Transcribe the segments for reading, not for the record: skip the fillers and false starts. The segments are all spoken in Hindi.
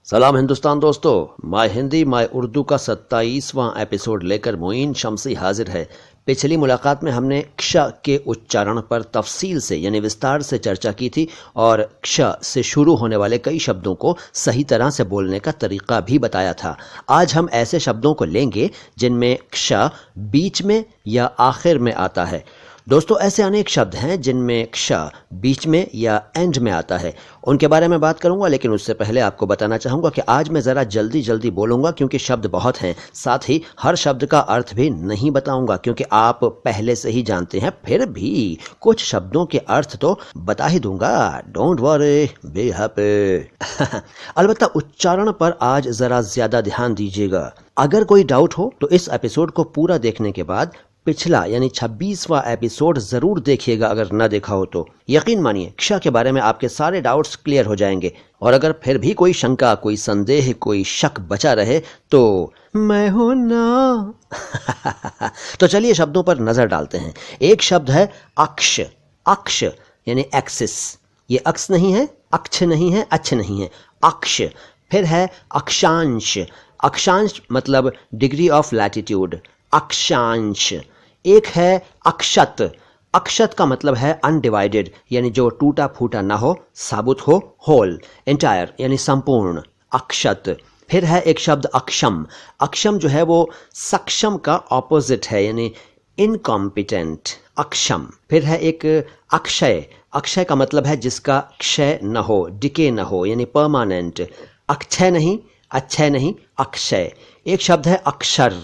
सलाम हिंदुस्तान दोस्तों, माय हिंदी माय उर्दू का 27वां एपिसोड लेकर मोइन शम्सी हाजिर है। पिछली मुलाकात में हमने क्ष के उच्चारण पर तफसील से यानी विस्तार से चर्चा की थी और क्ष से शुरू होने वाले कई शब्दों को सही तरह से बोलने का तरीका भी बताया था। आज हम ऐसे शब्दों को लेंगे जिनमें क्ष बीच में या आखिर में आता है। दोस्तों, ऐसे अनेक शब्द हैं जिनमें क्ष बीच में या एंड में आता है, उनके बारे में बात करूंगा। लेकिन उससे पहले आपको बताना चाहूंगा कि आज मैं ज़रा जल्दी बोलूंगा क्योंकि शब्द बहुत हैं। साथ ही हर शब्द का अर्थ भी नहीं बताऊंगा क्योंकि आप पहले से ही जानते हैं। फिर भी कुछ शब्दों के अर्थ तो बता ही दूंगा। Don't worry, be happy. अलबत्ता उच्चारण पर आज ज़रा ज़्यादा ध्यान दीजिएगा। अगर कोई डाउट हो तो इस एपिसोड को पूरा देखने के बाद पिछला यानी 26वां एपिसोड जरूर देखिएगा अगर ना देखा हो तो। यकीन मानिए क्ष के बारे में आपके सारे डाउट्स क्लियर हो जाएंगे। और अगर फिर भी कोई शंका, कोई संदेह, कोई शक बचा रहे तो मैं हूं ना। तो चलिए शब्दों पर नजर डालते हैं। एक शब्द है अक्ष। अक्ष यानी एक्सिस। ये अक्ष नहीं है, अक्ष नहीं है, अच्छ नहीं है, अक्ष। फिर है अक्षांश। अक्षांश मतलब डिग्री ऑफ लैटिट्यूड, अक्षांश। एक है अक्षत। अक्षत का मतलब है अनडिवाइडेड यानी जो टूटा फूटा ना हो, साबुत हो, होल, एंटायर यानी संपूर्ण, अक्षत। फिर है एक शब्द अक्षम। अक्षम जो है वो सक्षम का ऑपोजिट है यानी इनकॉम्पिटेंट, अक्षम। फिर है एक अक्षय। अक्षय का मतलब है जिसका क्षय न हो, डिके न हो यानी परमानेंट, अक्षय नहीं, अच्छय नहीं, अक्षय। एक शब्द है अक्षर।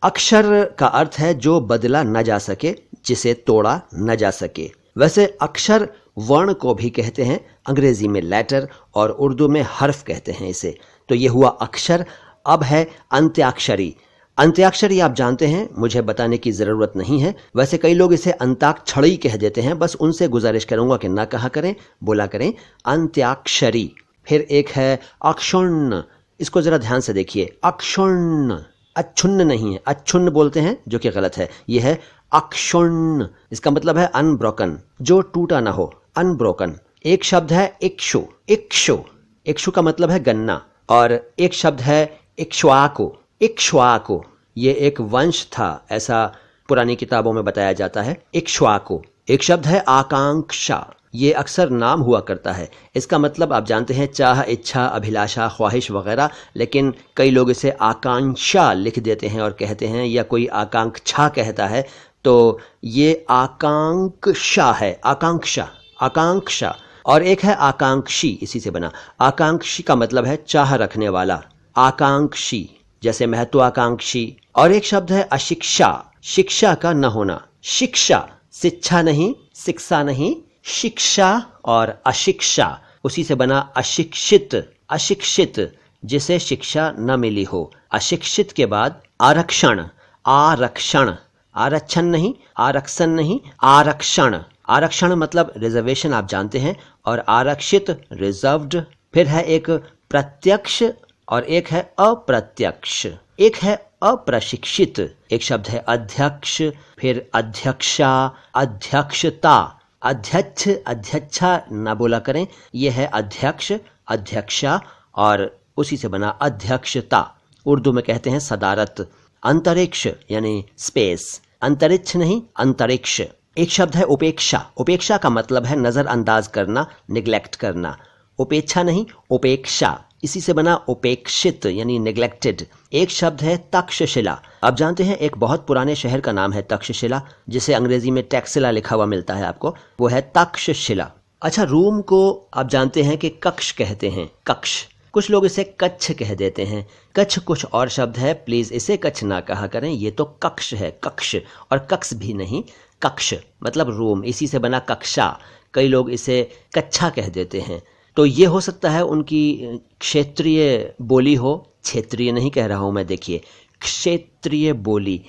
अक्षर का अर्थ है जो बदला न जा सके, जिसे तोड़ा न जा सके। वैसे अक्षर वर्ण को भी कहते हैं, अंग्रेजी में लेटर और उर्दू में हर्फ कहते हैं इसे। तो ये हुआ अक्षर। अब है अंत्याक्षरी। अंत्याक्षरी आप जानते हैं, मुझे बताने की जरूरत नहीं है। वैसे कई लोग इसे अंताक्षरी कह देते हैं, बस उनसे गुजारिश करूंगा कि ना कहा करें, बोला करें अंत्याक्षरी। फिर एक है अक्षुण्ण। इसको जरा ध्यान से देखिए, अक्षुण्ण, अच्छुन्न नहीं है, अच्छुन्न बोलते हैं जो कि गलत है। यह है अक्षुण्ण। इसका मतलब है अनब्रोकन, जो टूटा ना हो, अनब्रोकन। एक शब्द है इक्षु। इक्षु, इक्षु का मतलब है गन्ना। और एक शब्द है इक्ष्वाकु। इक्ष्वाकु ये एक वंश था, ऐसा पुरानी किताबों में बताया जाता है, इक्ष्वाकु। एक शब्द है आकांक्षा। ये अक्सर नाम हुआ करता है। इसका मतलब आप जानते हैं चाह, इच्छा, अभिलाषा, ख्वाहिश वगैरह, लेकिन कई लोग इसे आकांक्षा लिख देते हैं और कहते हैं, या कोई आकांक्षा कहता है, तो ये आकांक्षा है, आकांक्षा, आकांक्षा। और एक है आकांक्षी, इसी से बना। आकांक्षी का मतलब है चाह रखने वाला, आकांक्षी, जैसे महत्वाकांक्षी। और एक शब्द है अशिक्षा। शिक्षा का न होना। शिक्षा, शिक्षा नहीं, शिक्षा नहीं, शिक्षा और अशिक्षा, उसी से बना अशिक्षित। अशिक्षित जिसे शिक्षा न मिली हो। अशिक्षित के बाद आरक्षण। आरक्षण, आरक्षण नहीं, आरक्षण नहीं, आरक्षण। आरक्षण मतलब रिजर्वेशन आप जानते हैं, और आरक्षित रिजर्व्ड। फिर है एक प्रत्यक्ष और एक है अप्रत्यक्ष। एक है अप्रशिक्षित। एक शब्द है अध्यक्ष, फिर अध्यक्षा, अध्यक्षता। अध्यक्ष, अध्यक्षा ना बोला करें, यह है अध्यक्ष, अध्यक्षा और उसी से बना अध्यक्षता। उर्दू में कहते हैं सदारत। अंतरिक्ष यानी स्पेस, अंतरिक्ष नहीं, अंतरिक्ष। एक शब्द है उपेक्षा। उपेक्षा का मतलब है नजरअंदाज करना, निग्लेक्ट करना। उपेक्षा नहीं, उपेक्षा, इसी से बना उपेक्षित यानी नेग्लेक्टेड। एक शब्द है तक्षशिला। आप जानते हैं एक बहुत पुराने शहर का नाम है तक्षशिला, जिसे अंग्रेजी में टैक्सिला लिखा हुआ मिलता है आपको, वो है तक्षशिला। अच्छा, रूम को आप जानते हैं कि कक्ष कहते हैं, कक्ष। कुछ लोग इसे कच्छ कह देते हैं। कच्छ कुछ और शब्द है, प्लीज इसे कच्छ ना कहा करें, ये तो कक्ष है, कक्ष। और कक्ष भी नहीं, कक्ष मतलब रूम, इसी से बना कक्षा। कई लोग इसे कच्छा कह देते हैं। तो ये हो सकता है उनकी क्षेत्रीय बोली हो, क्षेत्रीय नहीं कह रहा हूं मैं, देखिए क्षेत्रीय बोली,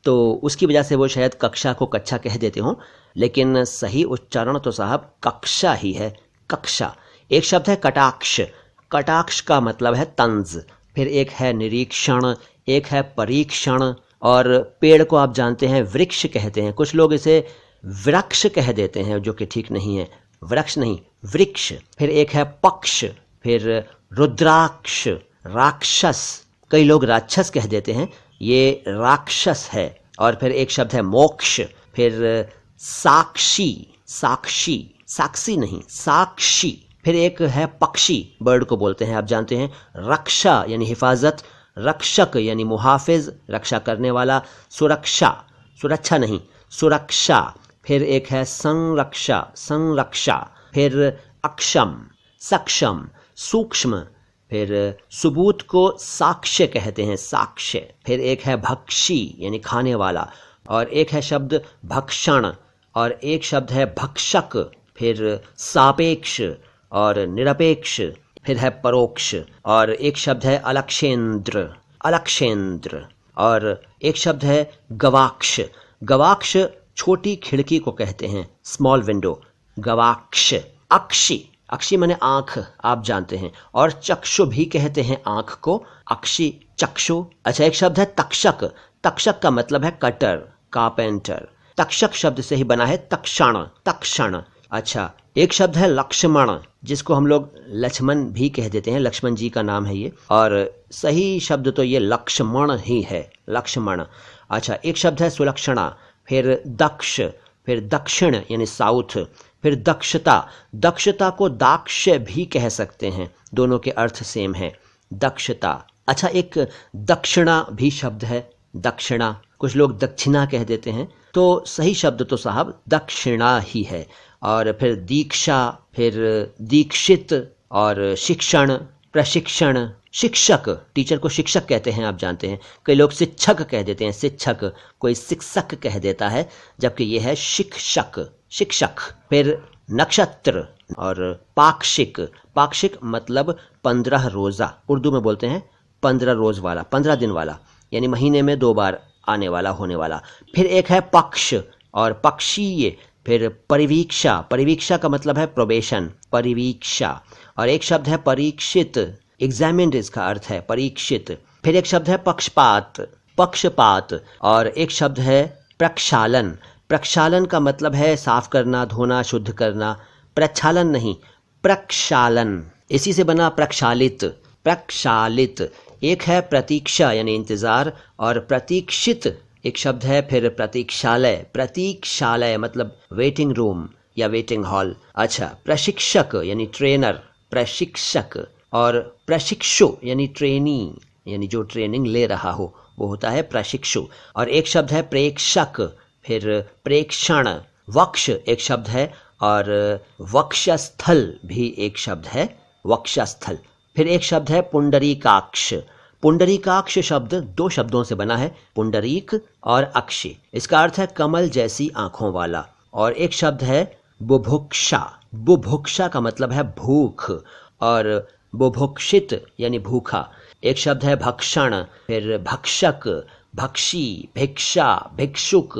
तो उसकी वजह से वो शायद कक्षा को कच्छा कह देते हों, लेकिन सही उच्चारण तो साहब कक्षा ही है, कक्षा। एक शब्द है कटाक्ष। कटाक्ष का मतलब है तंज। फिर एक है निरीक्षण, एक है परीक्षण। और पेड़ को आप जानते हैं वृक्ष कहते हैं, कुछ लोग इसे वृक्ष कह देते हैं जो कि ठीक नहीं है, वृक्ष नहीं, वृक्ष। फिर एक है पक्ष, फिर रुद्राक्ष, राक्षस, कई लोग राक्षस कह देते हैं, ये राक्षस है। और फिर एक शब्द है मोक्ष, फिर साक्षी, साक्षी, साक्षी नहीं साक्षी। फिर एक है पक्षी, बर्ड को बोलते हैं, आप जानते हैं। रक्षा यानी हिफाजत, रक्षक यानी मुहाफिज, रक्षा करने वाला। सुरक्षा, सुरक्षा नहीं सुरक्षा। फिर एक है संरक्षा, संरक्षा। फिर अक्षम, सक्षम, सूक्ष्म। फिर सबूत को साक्ष्य कहते हैं, साक्ष्य। फिर एक है भक्षी यानी खाने वाला, और एक है शब्द भक्षण, और एक शब्द है भक्षक। फिर सापेक्ष और निरपेक्ष। फिर है परोक्ष, और एक शब्द है अलक्षेंद्र, अलक्षेंद्र। और एक शब्द है गवाक्ष, गवाक्ष छोटी खिड़की को कहते हैं, स्मॉल विंडो, गवाक्ष। अक्षी, अक्षी माने आंख, आप जानते हैं। और चक्षु भी कहते हैं आंख को, अक्षी, चक्षु। अच्छा, एक शब्द है तक्षक, तक्षक का मतलब है कटर, कारपेंटर। तक्षक शब्द से ही बना है तक्षण, तक्षण। अच्छा, एक शब्द है लक्ष्मण, जिसको हम लोग लक्ष्मण भी कह देते हैं, लक्ष्मण जी का नाम है ये, और सही शब्द तो ये लक्ष्मण ही है, लक्ष्मण। अच्छा, एक शब्द है सुलक्षणा। फिर दक्ष, फिर दक्षिण यानी साउथ। फिर दक्षता, दक्षता को दाक्ष्य भी कह सकते हैं, दोनों के अर्थ सेम है, दक्षता। अच्छा, एक दक्षिणा भी शब्द है, दक्षिणा, कुछ लोग दक्षिणा कह देते हैं, तो सही शब्द तो साहब दक्षिणा ही है। और फिर दीक्षा, फिर दीक्षित, और शिक्षण, प्रशिक्षण। शिक्षक, टीचर को शिक्षक कहते हैं, आप जानते हैं। कई लोग शिक्षक कह देते हैं, शिक्षक, कोई शिक्षक कह देता है, जबकि ये है शिक्षक, शिक्षक। फिर नक्षत्र और पाक्षिक, पाक्षिक मतलब 15 रोजा, उर्दू में बोलते हैं 15 रोज वाला, 15 दिन वाला, यानी महीने में 2 बार आने वाला, होने वाला। फिर एक है पक्ष और पक्षीय। फिर परिवीक्षा, परिवीक्षा का मतलब है प्रोबेशन, परिवीक्षा। और एक शब्द है परीक्षित, एग्जामिन्ड इसका अर्थ है, परीक्षित। फिर एक शब्द है पक्षपात, पक्षपात। और एक शब्द है प्रक्षालन, प्रक्षालन का मतलब है साफ करना, धोना, शुद्ध करना। प्रक्षालन नहीं, प्रक्षालन, इसी से बना प्रक्षालित, प्रक्षालित। एक है प्रतीक्षा यानी इंतजार, और प्रतीक्षित एक शब्द है। फिर प्रतीक्षालय, प्रतीक्षालय मतलब वेटिंग रूम या वेटिंग हॉल। अच्छा, प्रशिक्षक यानी ट्रेनर, प्रशिक्षक। और प्रशिक्षु यानी ट्रेनी, यानी जो ट्रेनिंग ले रहा हो वो होता है प्रशिक्षु। और एक शब्द है प्रेक्षक, फिर प्रेक्षण। वक्ष एक शब्द है, और वक्षस्थल भी एक शब्द है, वक्षस्थल। फिर एक शब्द है पुंडरीकाक्ष, पुंडरीकाक्ष शब्द 2 शब्दों से बना है, पुंडरीक और अक्षी। इसका अर्थ है कमल जैसी आंखों वाला। और एक शब्द है बुभुक्षा, बुभुक्षा का मतलब है भूख, और बुभुक्षित यानी भूखा। एक शब्द है भक्षण, फिर भक्षक, भक्षी, भिक्षा, भिक्षुक,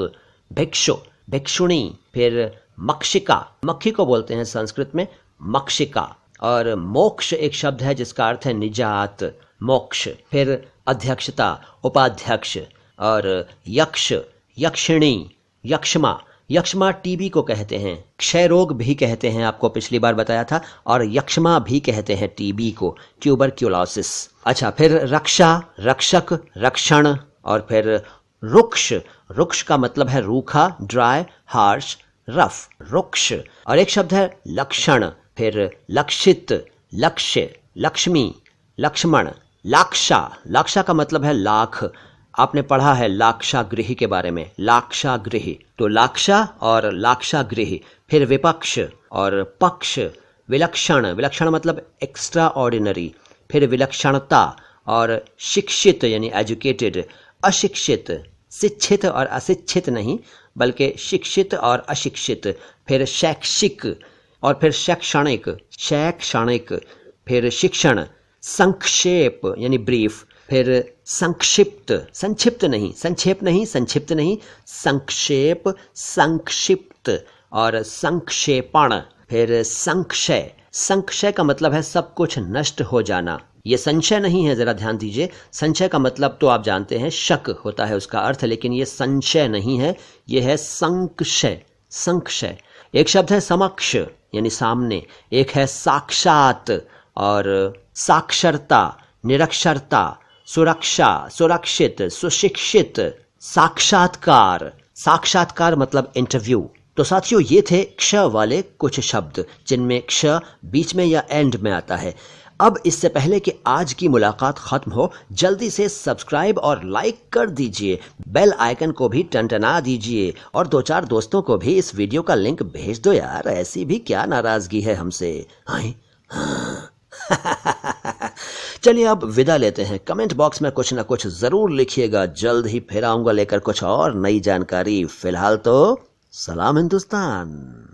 भिक्षु, भिक्षुणी। फिर मक्षिका, मक्खी को बोलते हैं संस्कृत में मक्षिका। और मोक्ष एक शब्द है जिसका अर्थ है निजात, मोक्ष। फिर अध्यक्षता, उपाध्यक्ष। और यक्ष, यक्षिणी, यक्ष्मा, यक्ष्मा टीबी को कहते हैं, क्षय रोग भी कहते हैं, आपको पिछली बार बताया था। और यक्ष्मा भी कहते हैं टीबी को, ट्यूबरक्यूलोसिस। अच्छा, फिर रक्षा, रक्षक, रक्षण। और फिर रुक्ष, रुक्ष का मतलब है रूखा, ड्राई, हार्श, रफ, रुक्ष। और एक शब्द है लक्षण, फिर लक्षित, लक्ष्य, लक्ष्मी, लक्ष्मण। लाक्षा, लाक्षा का मतलब है लाख, आपने पढ़ा है लाक्षागृह के बारे में, लाक्षागृह। तो लाक्षा और लाक्षागृह। फिर विपक्ष और पक्ष। विलक्षण, विलक्षण मतलब एक्स्ट्रा ऑर्डिनरी। फिर विलक्षणता। और शिक्षित यानी एजुकेटेड, अशिक्षित, शिक्षित और अशिक्षित नहीं, बल्कि शिक्षित और अशिक्षित। फिर शैक्षिक, और फिर शैक्षणिक, शैक्षणिक। फिर शिक्षण। संक्षेप यानी ब्रीफ। फिर संक्षिप्त, संक्षिप्त नहीं, संक्षेप नहीं, संक्षिप्त नहीं, संक्षेप, संक्षिप्त। और संक्षेपण। फिर संक्षय, संक्षय का मतलब है सब कुछ नष्ट हो जाना। ये संशय नहीं है, जरा ध्यान दीजिए। संशय का मतलब तो आप जानते हैं, शक होता है उसका अर्थ, लेकिन ये संशय नहीं है, ये है संक्षय, संक्षय। एक शब्द है समक्ष यानी सामने। एक है साक्षात, और साक्षरता, निरक्षरता, सुरक्षा, सुरक्षित, सुशिक्षित, साक्षात्कार। साक्षात्कार मतलब इंटरव्यू। तो साथियों, ये थे क्ष वाले कुछ शब्द जिनमें क्ष बीच में या एंड में आता है। अब इससे पहले कि आज की मुलाकात खत्म हो, जल्दी से सब्सक्राइब और लाइक कर दीजिए, बेल आइकन को भी टनटना दीजिए और 2-4 दोस्तों को भी इस वीडियो का लिंक भेज दो यार। ऐसी भी क्या नाराजगी है हमसे। चलिए अब विदा लेते हैं। कमेंट बॉक्स में कुछ ना कुछ जरूर लिखिएगा। जल्द ही फिर आऊंगा लेकर कुछ और नई जानकारी। फिलहाल तो सलाम हिंदुस्तान।